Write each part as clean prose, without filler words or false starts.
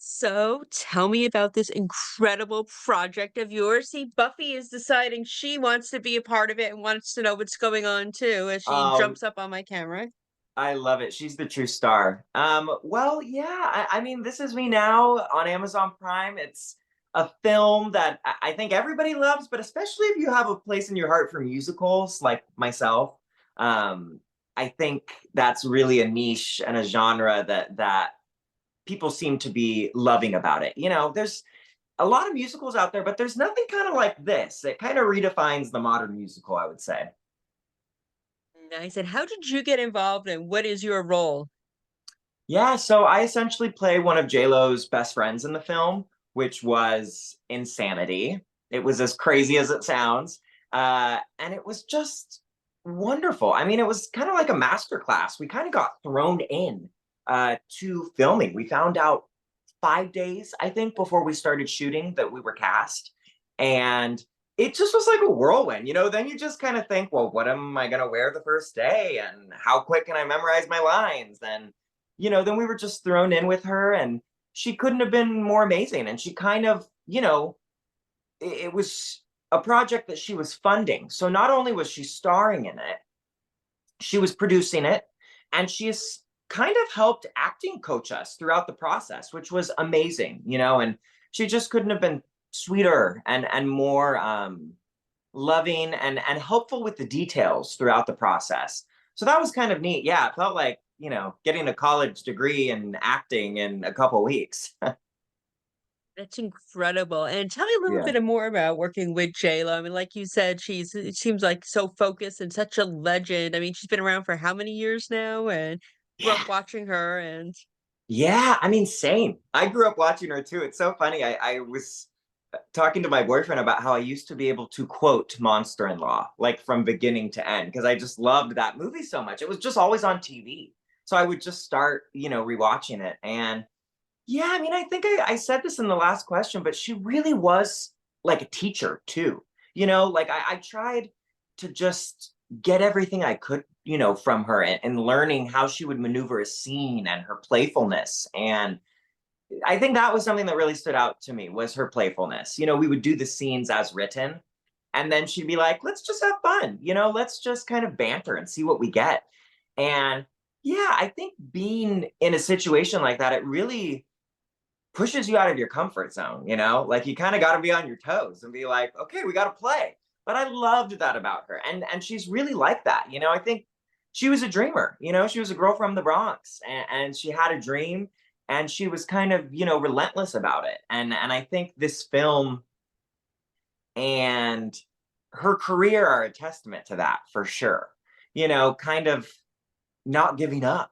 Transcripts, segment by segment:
So tell me about this incredible project of yours. See, Buffy is deciding she wants to be a part of it and wants to know what's going on too as she Oh, jumps up on my camera. I love it. She's the true star. Well, yeah, I mean, This Is Me Now on Amazon Prime. It's a film that I think everybody loves, but especially if you have a place in your heart for musicals like myself, um, I think that's really a niche and a genre that people seem to be loving about it. There's a lot of musicals out there, but there's nothing kind of like this. It kind of redefines the modern musical, I would say. Nice. And how did you get involved and what is your role? Yeah, so I essentially play one of J-Lo's best friends in the film, which was insanity. It was as crazy as it sounds. And it was just wonderful. I mean, it was kind of like a master class. We kind of got thrown in to filming. We found out 5 days, I think, before we started shooting that we were cast. And it just was like a whirlwind. Then you just kind of think, well, what am I going to wear the first day? And how quick can I memorize my lines? And then we were just thrown in with her, and she couldn't have been more amazing. And she kind of, it was a project that she was funding. So not only was she starring in it, she was producing it, and she's kind of helped acting coach us throughout the process, which was amazing. And she just couldn't have been sweeter and more loving and helpful with the details throughout the process. So that was kind of neat. Yeah, it felt like, getting a college degree in acting in a couple weeks. That's incredible. And tell me a little Yeah. bit more about working with JLo. I mean, like you said, it seems like so focused and such a legend. I mean, she's been around for how many years now? And grew Yeah. up watching her and Yeah. I mean, same. I grew up watching her too. It's so funny. I was talking to my boyfriend about how I used to be able to quote Monster in Law, like from beginning to end, because I just loved that movie so much. It was just always on TV. So I would just start, rewatching it. And yeah, I mean, I think I said this in the last question, but she really was like a teacher too. Like I tried to just get everything I could, from her and learning how she would maneuver a scene and her playfulness. And I think that was something that really stood out to me was her playfulness. We would do the scenes as written, and then she'd be like, let's just have fun, let's just kind of banter and see what we get. And yeah, I think being in a situation like that, it really pushes you out of your comfort zone. Like you kind of got to be on your toes and be like, okay, we got to play. But I loved that about her. And she's really like that. I think she was a dreamer. She was a girl from the Bronx, and she had a dream, and she was kind of, relentless about it. And I think this film and her career are a testament to that for sure. Kind of not giving up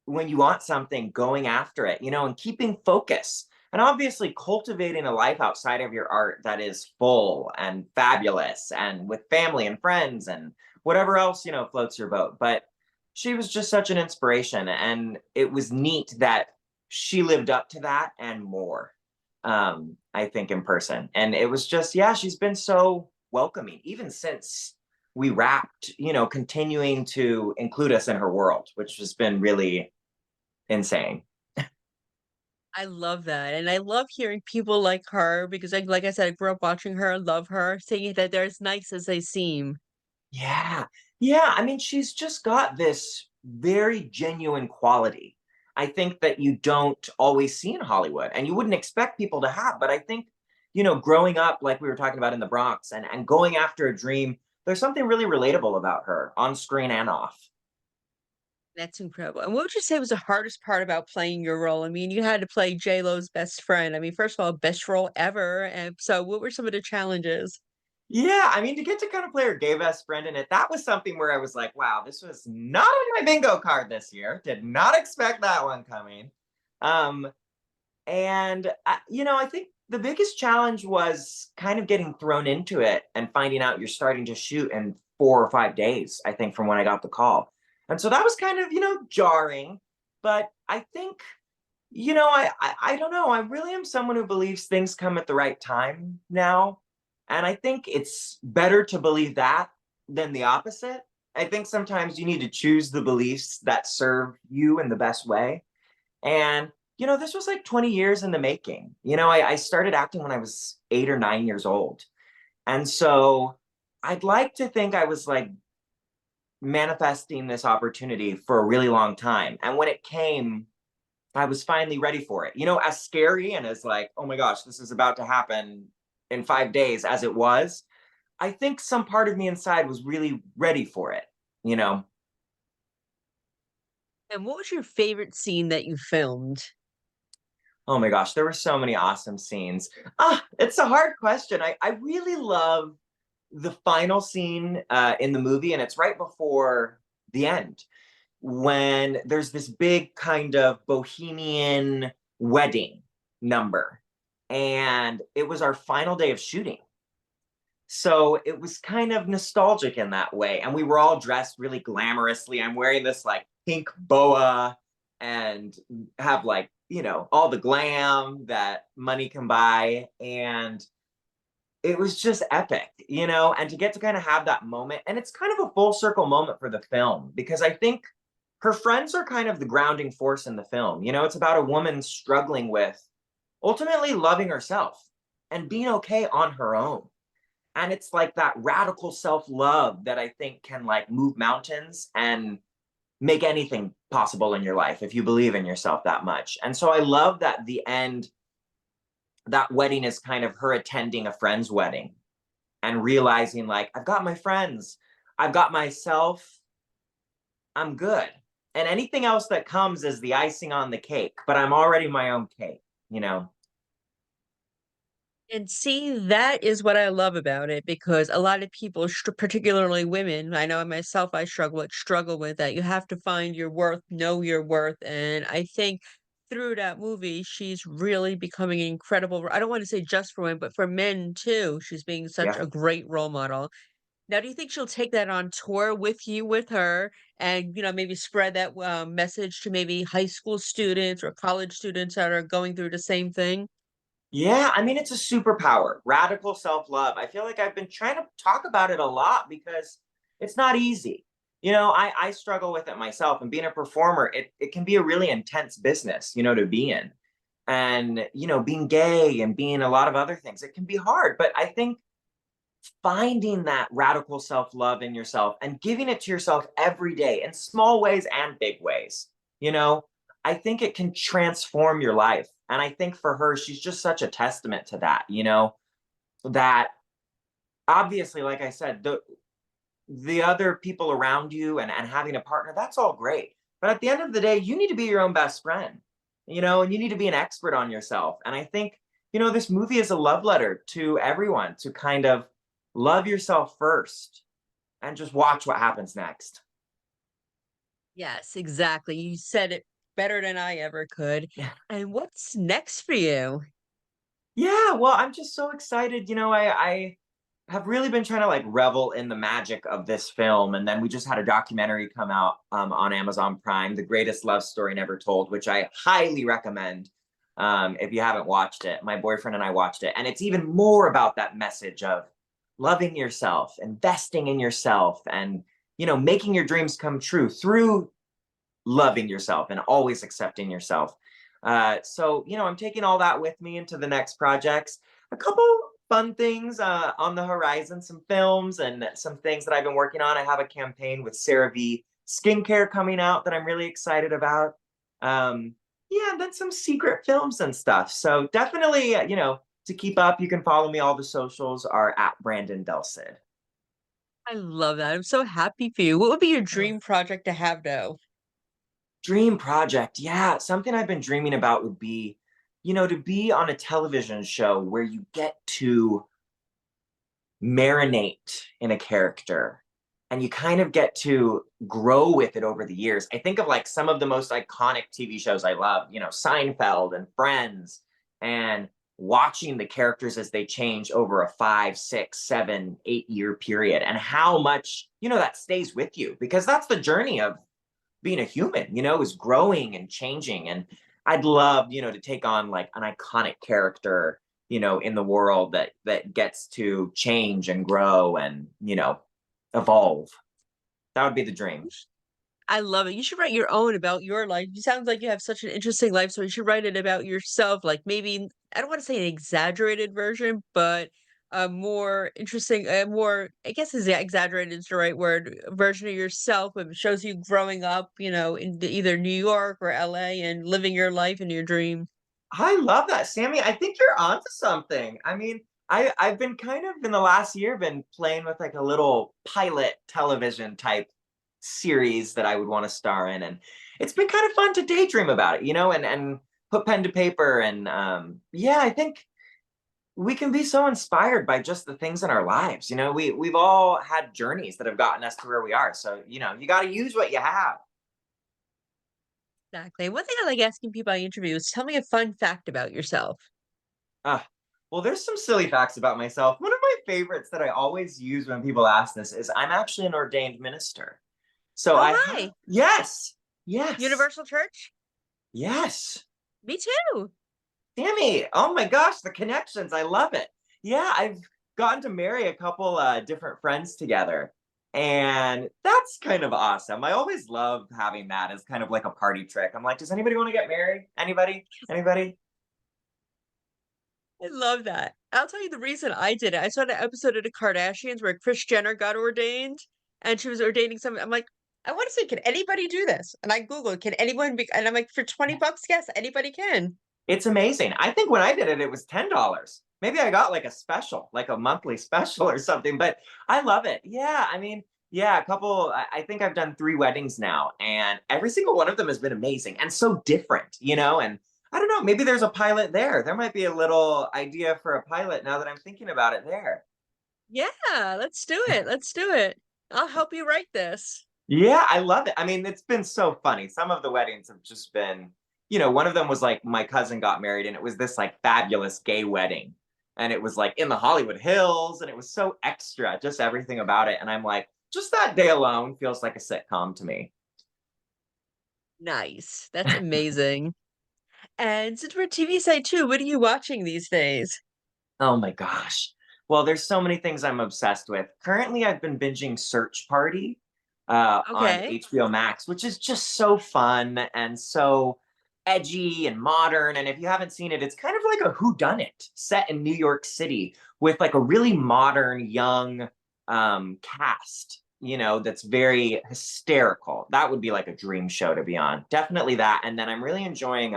when you want something, going after it, and keeping focus. And obviously cultivating a life outside of your art that is full and fabulous and with family and friends and whatever else, floats your boat. But she was just such an inspiration. And it was neat that she lived up to that and more, I think, in person. And it was just, yeah, she's been so welcoming, even since we wrapped, continuing to include us in her world, which has been really insane. I love that, and I love hearing people like her because like I said, I grew up watching her, love her, saying that they're as nice as they seem. Yeah. Yeah. I mean, she's just got this very genuine quality. I think that you don't always see in Hollywood and you wouldn't expect people to have. But I think, growing up, like we were talking about in the Bronx and going after a dream, there's something really relatable about her on screen and off. That's incredible. And what would you say was the hardest part about playing your role? I mean, you had to play J-Lo's best friend. I mean, first of all, best role ever, and so what were some of the challenges? Yeah, I mean, to get to kind of play her gay best friend in it, that was something where I was like, wow, this was not on my bingo card this year. Did not expect that one coming. Um, and I think the biggest challenge was kind of getting thrown into it and finding out you're starting to shoot in 4 or 5 days, I think, from when I got the call. And so that was kind of, jarring. But I think, I don't know. I really am someone who believes things come at the right time now. And I think it's better to believe that than the opposite. I think sometimes you need to choose the beliefs that serve you in the best way. And This was like 20 years in the making. I started acting when I was 8 or 9 years old. And so I'd like to think I was like manifesting this opportunity for a really long time. And when it came, I was finally ready for it. As scary and as like, oh my gosh, this is about to happen in 5 days as it was, I think some part of me inside was really ready for it, you know? And what was your favorite scene that you filmed? Oh my gosh, there were so many awesome scenes. It's a hard question. I really love the final scene in the movie, and it's right before the end when there's this big kind of bohemian wedding number. And it was our final day of shooting. So it was kind of nostalgic in that way. And we were all dressed really glamorously. I'm wearing this like pink boa and have like, all the glam that money can buy. And it was just epic, and to get to kind of have that moment. And it's kind of a full circle moment for the film because I think her friends are kind of the grounding force in the film. It's about a woman struggling with ultimately loving herself and being okay on her own. And it's like that radical self-love that I think can like move mountains and make anything possible in your life if you believe in yourself that much. And so I love that the end, that wedding is kind of her attending a friend's wedding and realizing like, I've got my friends, I've got myself, I'm good. And anything else that comes is the icing on the cake, but I'm already my own cake. And see, that is what I love about it because a lot of people, particularly women, I know myself, I struggle with that. You have to find your worth, know your worth, and I think through that movie, she's really becoming an incredible. I don't want to say just for women, but for men too. She's being such Yeah. a great role model. Now, do you think she'll take that on tour with you, with her, and maybe spread that message to maybe high school students or college students that are going through the same thing? Yeah, I mean, it's a superpower, radical self-love. I feel like I've been trying to talk about it a lot because it's not easy. I struggle with it myself, and being a performer, it can be a really intense business, to be in. And, being gay and being a lot of other things, it can be hard. But I think finding that radical self-love in yourself and giving it to yourself every day in small ways and big ways, you know, I think it can transform your life. And I think for her, she's just such a testament to that, that obviously, like I said, the other people around you and having a partner, that's all great. But at the end of the day, you need to be your own best friend, and you need to be an expert on yourself. And I think, this movie is a love letter to everyone to kind of love yourself first and just watch what happens next. Yes, exactly. You said it better than I ever could. And what's next for you? Yeah, well, I'm just so excited. I have really been trying to like revel in the magic of this film. And then we just had a documentary come out on Amazon Prime, The Greatest Love Story Never Told, which I highly recommend if you haven't watched it. My boyfriend and I watched it. And it's even more about that message of loving yourself, investing in yourself, and, making your dreams come true through loving yourself and always accepting yourself. So, I'm taking all that with me into the next projects. A couple fun things on the horizon, some films and some things that I've been working on. I have a campaign with CeraVe skincare coming out that I'm really excited about. Yeah, and then some secret films and stuff. So definitely, to keep up, you can follow me. All the socials are at Brandon Delsid. I love that. I'm so happy for you. What would be your dream project to have though? Dream project. Yeah, something I've been dreaming about would be, to be on a television show where you get to marinate in a character and you kind of get to grow with it over the years. I think of like some of the most iconic TV shows I love, Seinfeld and Friends, and watching the characters as they change over a 5, 6, 7, 8 year period and how much, that stays with you because that's the journey of being a human, is growing and changing. And I'd love, to take on like an iconic character, in the world that gets to change and grow and, evolve. That would be the dream. I love it. You should write your own about your life. You sounds like you have such an interesting life, so you should write it about yourself. Like maybe I don't want to say an exaggerated version, but a more interesting, a more I guess is exaggerated is the right word. Version of yourself. It shows you growing up, in either New York or LA and living your life in your dream. I love that, Sammy. I think you're onto something. I mean, I've been kind of in the last year been playing with like a little pilot television type series that I would want to star in, and it's been kind of fun to daydream about it, and put pen to paper. And yeah, I think we can be so inspired by just the things in our lives. We've all had journeys that have gotten us to where we are. So you got to use what you have. Exactly. One thing I like asking people I interview is tell me a fun fact about yourself. Ah, well, there's some silly facts about myself. One of my favorites that I always use when people ask this is I'm actually an ordained minister. So Oh I have, my. yes, yes, Universal Church? yes. Me too. Sammy, oh my gosh, the connections. I love it. Yeah, I've gotten to marry a couple different friends together. And that's kind of awesome. I always love having that as kind of like a party trick. I'm like, does anybody want to get married? Anybody? Anybody? I love that. I'll tell you the reason I did it. I saw an episode of the Kardashians where Kris Jenner got ordained and she was ordaining someone. I'm like, I want to say, can anybody do this? And I Googled, can anyone be, and I'm like, for 20 bucks, yes, anybody can. It's amazing. I think when I did it, it was $10. Maybe I got like a special, like a monthly special or something, but I love it. Yeah. I mean, yeah, a couple, I think I've done 3 weddings now, and every single one of them has been amazing and so different, and I don't know, maybe there's a pilot there. There might be a little idea for a pilot now that I'm thinking about it there. Yeah, let's do it. Let's do it. I'll help you write this. Yeah, I love it. I mean, it's been so funny. Some of the weddings have just been, one of them was like my cousin got married, and it was this like fabulous gay wedding. And it was like in the Hollywood Hills, and it was so extra, just everything about it. And I'm like, just that day alone feels like a sitcom to me. Nice. That's amazing. And since we're TV side too, what are you watching these days? Oh my gosh. Well, there's so many things I'm obsessed with. Currently, I've been binging Search Party on Okay. HBO Max, which is just so fun and so edgy and modern. And if you haven't seen it, it's kind of like a whodunit set in New York City with like a really modern, young cast, that's very hysterical. That would be like a dream show to be on. Definitely that. And then I'm really enjoying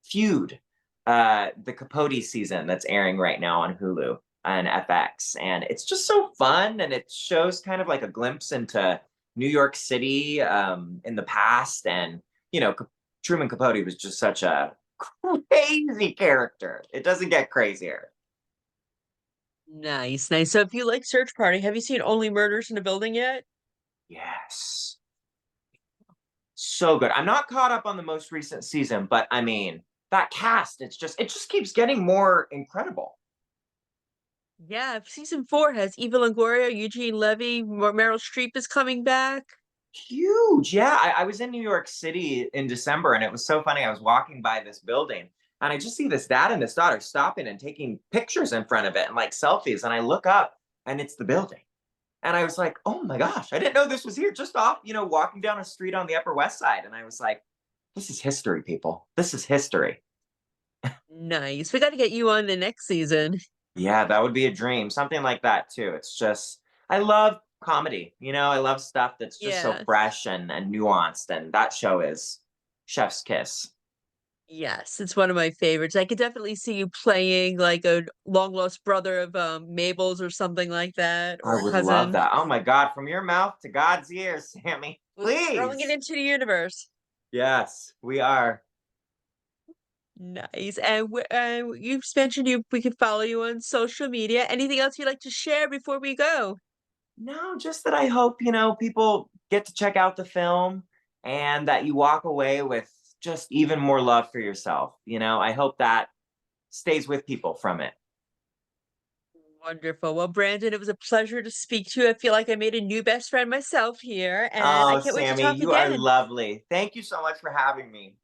Feud, the Capote season that's airing right now on Hulu and FX. And it's just so fun. And it shows kind of like a glimpse into New York City in the past. And, Truman Capote was just such a crazy character. It doesn't get crazier. Nice, nice. So if you like Search Party, have you seen Only Murders in the Building yet? Yes. So good. I'm not caught up on the most recent season, but I mean, that cast, it just keeps getting more incredible. Yeah, season 4 has Eva Longoria, Eugene Levy, Meryl Streep is coming back. Huge. Yeah. I was in New York City in December, and it was so funny. I was walking by this building, and I just see this dad and this daughter stopping and taking pictures in front of it and like selfies. And I look up, and it's the building. And I was like, oh my gosh, I didn't know this was here, just off, walking down a street on the Upper West Side. And I was like, this is history, people. This is history. Nice. We got to get you on the next season. Yeah, that would be a dream. Something like that too. It's just I love comedy. I love stuff that's just so Yes. fresh and nuanced. And that show is Chef's Kiss. Yes, it's one of my favorites. I could definitely see you playing like a long lost brother of Mabel's or something like that, I or a would love cousin. that. Oh my God, from your mouth to God's ears, Sammy. Throwing it Please. into the universe. Yes, we are. Nice. And you've mentioned we could follow you on social media. Anything else you'd like to share before we go? No, just that I hope, people get to check out the film and that you walk away with just even more love for yourself. I hope that stays with people from it. Wonderful. Well, Brandon, it was a pleasure to speak to you. I feel like I made a new best friend myself here, and I Oh, can't wait to Sammy, talk you are again. lovely. Thank you so much for having me.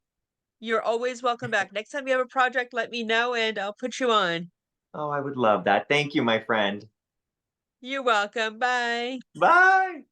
You're always welcome back. Next time you have a project, let me know and I'll put you on. Oh, I would love that. Thank you, my friend. You're welcome. Bye. Bye.